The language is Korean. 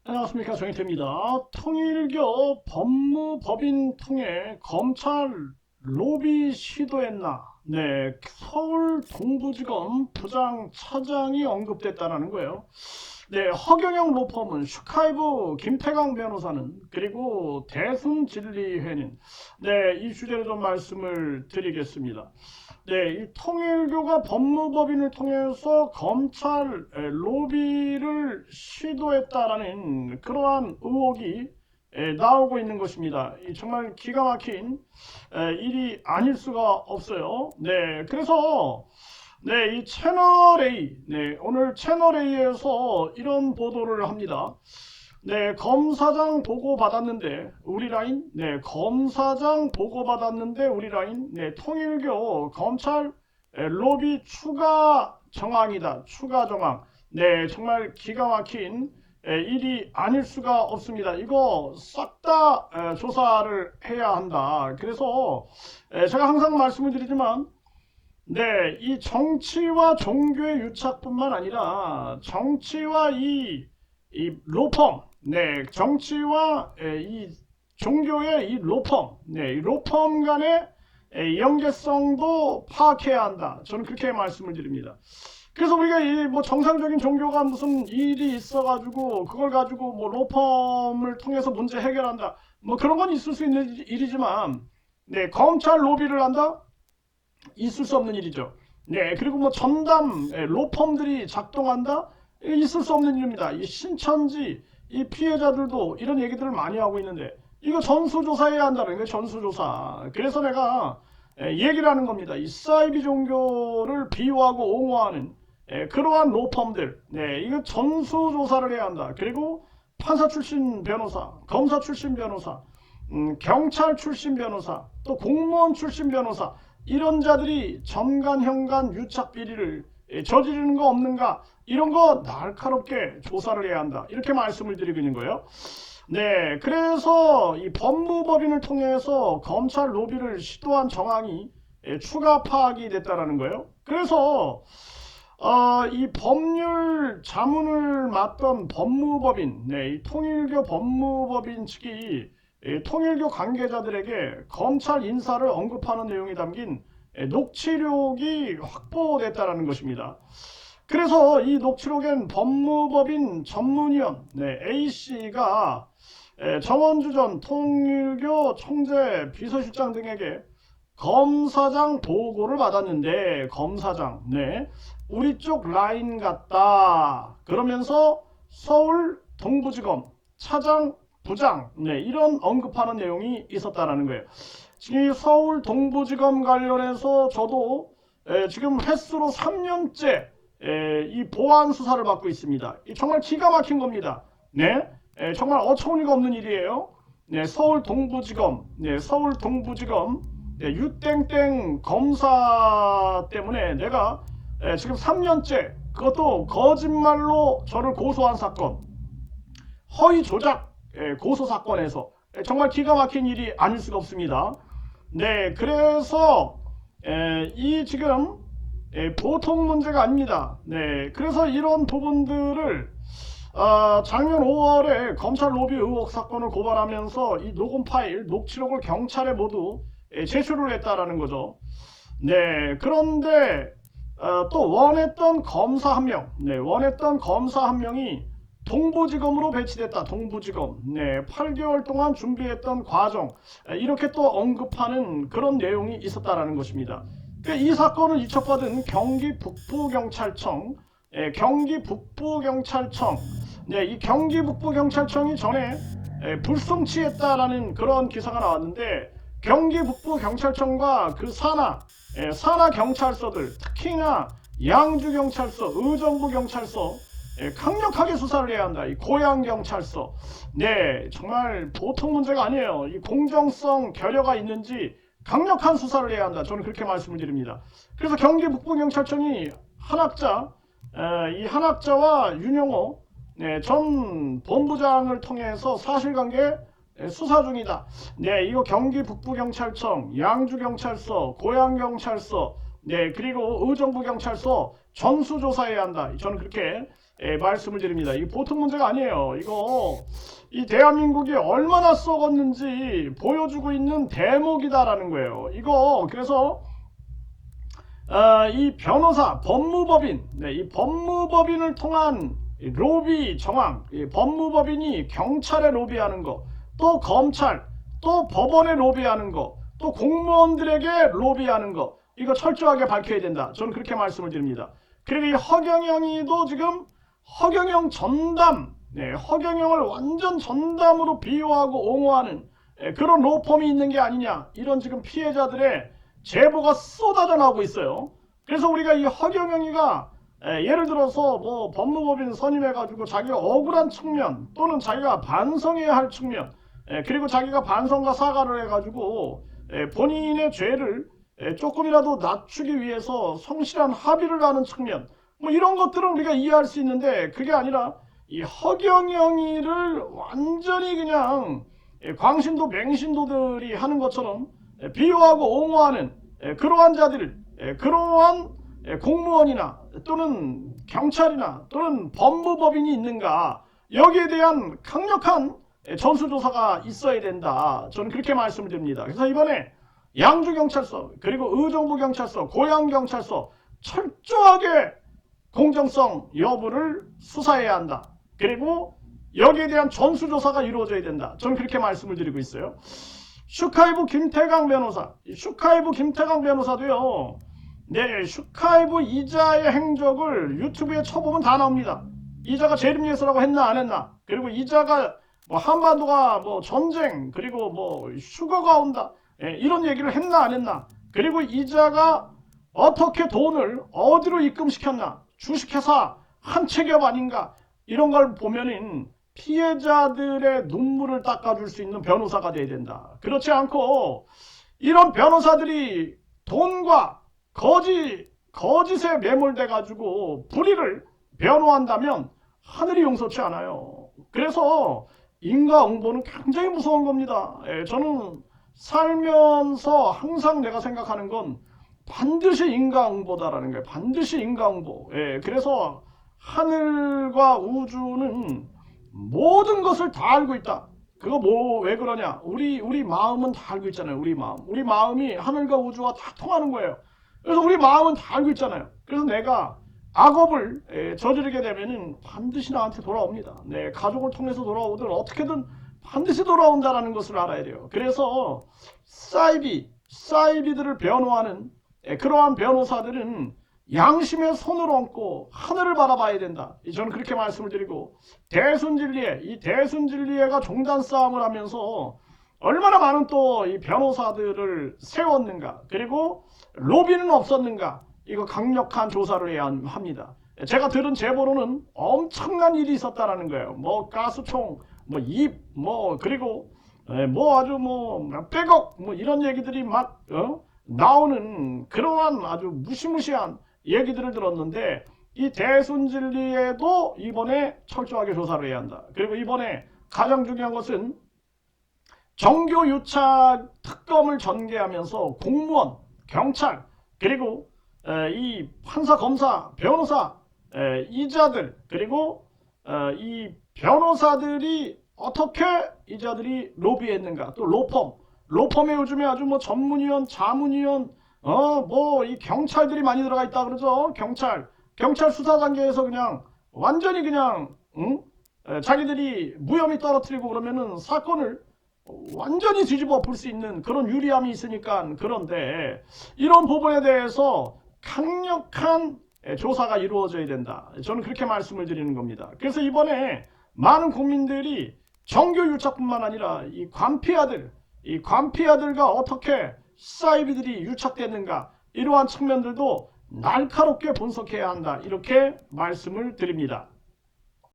안녕하십니까, 정희태입니다. 통일교 법무법인 통해 검찰 로비 시도했나? 네, 서울 동부지검 부장차장이 언급됐다는 거예요. 네, 허경영 로펌은 슈카이브 김태강 변호사는 그리고 대순진리회는 네, 이 주제로 좀 말씀을 드리겠습니다. 네, 이 통일교가 법무법인을 통해서 검찰 로비를 시도했다라는 그러한 의혹이 나오고 있는 것입니다. 정말 기가 막힌 일이 아닐 수가 없어요. 네, 그래서 네, 이 채널 A, 네, 오늘 채널 A에서 이런 보도를 합니다. 네, 검사장 보고 받았는데 우리 라인, 네, 검사장 보고 받았는데 우리 라인, 네, 통일교 검찰 로비 추가 정황이다. 추가 정황. 네, 정말 기가 막힌 일이 아닐 수가 없습니다. 이거 싹 다 조사를 해야 한다. 그래서 제가 항상 말씀을 드리지만 네, 이 정치와 종교의 유착뿐만 아니라 정치와 이 로펌, 네, 정치와 이 종교의 이 로펌, 네, 이 로펌 간의 연계성도 파악해야 한다. 저는 그렇게 말씀을 드립니다. 그래서 우리가 이 뭐 정상적인 종교가 무슨 일이 있어가지고 그걸 가지고 뭐 로펌을 통해서 문제 해결한다. 뭐 그런 건 있을 수 있는 일이지만, 네, 검찰 로비를 한다? 있을 수 없는 일이죠. 네, 그리고 뭐 전담 로펌들이 작동한다? 있을 수 없는 일입니다. 이 신천지 이 피해자들도 이런 얘기들을 많이 하고 있는데 이거 전수조사해야 한다는 거예요. 전수조사. 그래서 내가 얘기를 하는 겁니다. 이 사이비 종교를 비호하고 옹호하는 그러한 로펌들, 네, 이거 전수조사를 해야 한다. 그리고 판사 출신 변호사, 검사 출신 변호사, 경찰 출신 변호사, 또 공무원 출신 변호사, 이런 자들이 전관, 현관, 유착 비리를 저지르는 거 없는가, 이런 거 날카롭게 조사를 해야 한다. 이렇게 말씀을 드리고 있는 거예요. 네, 그래서 이 법무법인을 통해서 검찰 로비를 시도한 정황이 추가 파악이 됐다는 거예요. 그래서 이 법률 자문을 맡던 법무법인, 네, 이 통일교 법무법인 측이 통일교 관계자들에게 검찰 인사를 언급하는 내용이 담긴 녹취록이 확보됐다는 것입니다. 그래서 이 녹취록엔 법무법인 전문위원 네, A씨가 정원주 전 통일교 총재 비서실장 등에게 검사장 보고를 받았는데 검사장, 네, 우리 쪽 라인 같다 그러면서 서울 동부지검 차장 부장, 네, 이런 언급하는 내용이 있었다는 거예요. 지금 서울 동부지검 관련해서 저도 지금 횟수로 3년째 이 보안 수사를 받고 있습니다. 정말 기가 막힌 겁니다. 네, 정말 어처구니가 없는 일이에요. 네, 서울 동부지검, 네, 서울 동부지검 네, 유땡땡 검사 때문에 내가 지금 3년째 그것도 거짓말로 저를 고소한 사건, 허위 조작 고소 사건에서 정말 기가 막힌 일이 아닐 수가 없습니다. 네, 그래서 이 지금 보통 문제가 아닙니다. 네, 그래서 이런 부분들을 작년 5월에 검찰 로비 의혹 사건을 고발하면서 이 녹음 파일, 녹취록을 경찰에 모두 제출을 했다라는 거죠. 네, 그런데 또 원했던 검사 한 명, 네, 원했던 검사 한 명이 동부지검으로 배치됐다. 동부지검. 네, 8개월 동안 준비했던 과정. 이렇게 또 언급하는 그런 내용이 있었다라는 것입니다. 이 사건을 이첩받은 경기 북부경찰청, 경기 북부경찰청, 네, 이 경기 북부경찰청이 전에 불송치했다라는 그런 기사가 나왔는데 경기 북부경찰청과 그 산하 경찰서들, 특히나 양주경찰서, 의정부경찰서 강력하게 수사를 해야 한다. 이 고양경찰서. 네, 정말 보통 문제가 아니에요. 이 공정성, 결여가 있는지 강력한 수사를 해야 한다. 저는 그렇게 말씀을 드립니다. 그래서 경기 북부경찰청이 이 한학자와 윤영호 전 본부장을 통해서 사실관계 수사 중이다. 네, 이거 경기 북부경찰청, 양주경찰서, 고양경찰서, 네, 그리고 의정부경찰서 전수조사해야 한다. 저는 그렇게 말씀을 드립니다. 이게 보통 문제가 아니에요. 이거 이 대한민국이 얼마나 썩었는지 보여주고 있는 대목이다라는 거예요. 이거 그래서 이 변호사, 법무법인, 이 법무법인을 통한 로비 정황, 법무법인이 경찰에 로비하는 거, 또 검찰, 또 법원에 로비하는 거, 또 공무원들에게 로비하는 거, 이거 철저하게 밝혀야 된다. 저는 그렇게 말씀을 드립니다. 그리고 이 허경영이도 지금 허경영 전담, 허경영을 완전 전담으로 비호하고 옹호하는 그런 로펌이 있는 게 아니냐, 이런 지금 피해자들의 제보가 쏟아져 나오고 있어요. 그래서 우리가 이 허경영이가 예를 들어서 뭐 법무법인 선임해가지고 자기가 억울한 측면, 또는 자기가 반성해야 할 측면, 그리고 자기가 반성과 사과를 해가지고 본인의 죄를 조금이라도 낮추기 위해서 성실한 합의를 하는 측면, 뭐 이런 것들은 우리가 이해할 수 있는데, 그게 아니라 이 허경영이를 완전히 그냥 광신도 맹신도들이 하는 것처럼 비호하고 옹호하는 그러한 자들, 그러한 공무원이나 또는 경찰이나 또는 법무법인이 있는가, 여기에 대한 강력한 전수조사가 있어야 된다. 저는 그렇게 말씀을 드립니다. 그래서 이번에 양주경찰서, 그리고 의정부경찰서, 고양경찰서 철저하게 공정성 여부를 수사해야 한다. 그리고 여기에 대한 전수조사가 이루어져야 된다. 저는 그렇게 말씀을 드리고 있어요. 슈카이브 김태강 변호사, 슈카이브 김태강 변호사도요, 슈카이브 이자의 행적을 유튜브에 쳐보면 다 나옵니다. 이자가 재림예수라고 했나 안 했나, 그리고 이자가 뭐 한반도가 뭐 전쟁, 그리고 뭐 휴거가 온다, 이런 얘기를 했나 안 했나, 그리고 이자가 어떻게 돈을 어디로 입금시켰나, 주식회사 한 채기업 아닌가, 이런 걸 보면은 피해자들의 눈물을 닦아줄 수 있는 변호사가 돼야 된다. 그렇지 않고 이런 변호사들이 돈과 거짓에 매몰돼 가지고 불의를 변호한다면 하늘이 용서치 않아요. 그래서 인과응보는 굉장히 무서운 겁니다. 저는 살면서 항상 내가 생각하는 건 반드시 인과응보다라는 거예요. 반드시 인과응보. 그래서 하늘과 우주는 모든 것을 다 알고 있다. 그거 왜 그러냐? 우리 마음은 다 알고 있잖아요. 우리 마음이 하늘과 우주와 다 통하는 거예요. 그래서 우리 마음은 다 알고 있잖아요. 그래서 내가 악업을 저지르게 되면은 반드시 나한테 돌아옵니다. 내 가족을 통해서 돌아오든 어떻게든 반드시 돌아온다라는 것을 알아야 돼요. 그래서 사이비들을 변호하는 그러한 변호사들은 양심의 손을 얹고 하늘을 바라봐야 된다. 저는 그렇게 말씀을 드리고, 이 대순진리회가 종단 싸움을 하면서 얼마나 많은 또 이 변호사들을 세웠는가, 그리고 로비는 없었는가, 이거 강력한 조사를 해야 합니다. 제가 들은 제보로는 엄청난 일이 있었다라는 거예요. 뭐 가스총, 그리고 뭐 아주 뭐 몇백억, 뭐 이런 얘기들이 막 나오는 그러한 아주 무시무시한 얘기들을 들었는데, 이 대순진리에도 이번에 철저하게 조사를 해야 한다. 그리고 이번에 가장 중요한 것은 정교유착 특검을 전개하면서 공무원, 경찰, 그리고 이 판사, 검사, 변호사, 이자들, 그리고 이 변호사들이 어떻게 이자들이 로비했는가, 또 로펌에 요즘에 아주 뭐 전문위원, 자문위원, 이 경찰들이 많이 들어가 있다 그러죠. 경찰 수사 단계에서 그냥 완전히 그냥 자기들이 무혐의 떨어뜨리고 그러면은 사건을 완전히 뒤집어 엎을 수 있는 그런 유리함이 있으니까. 그런데 이런 부분에 대해서 강력한 조사가 이루어져야 된다. 저는 그렇게 말씀을 드리는 겁니다. 그래서 이번에 많은 국민들이 정교유착뿐만 아니라 이 관피아들과 어떻게 사이비들이 유착됐는가, 이러한 측면들도 날카롭게 분석해야 한다. 이렇게 말씀을 드립니다.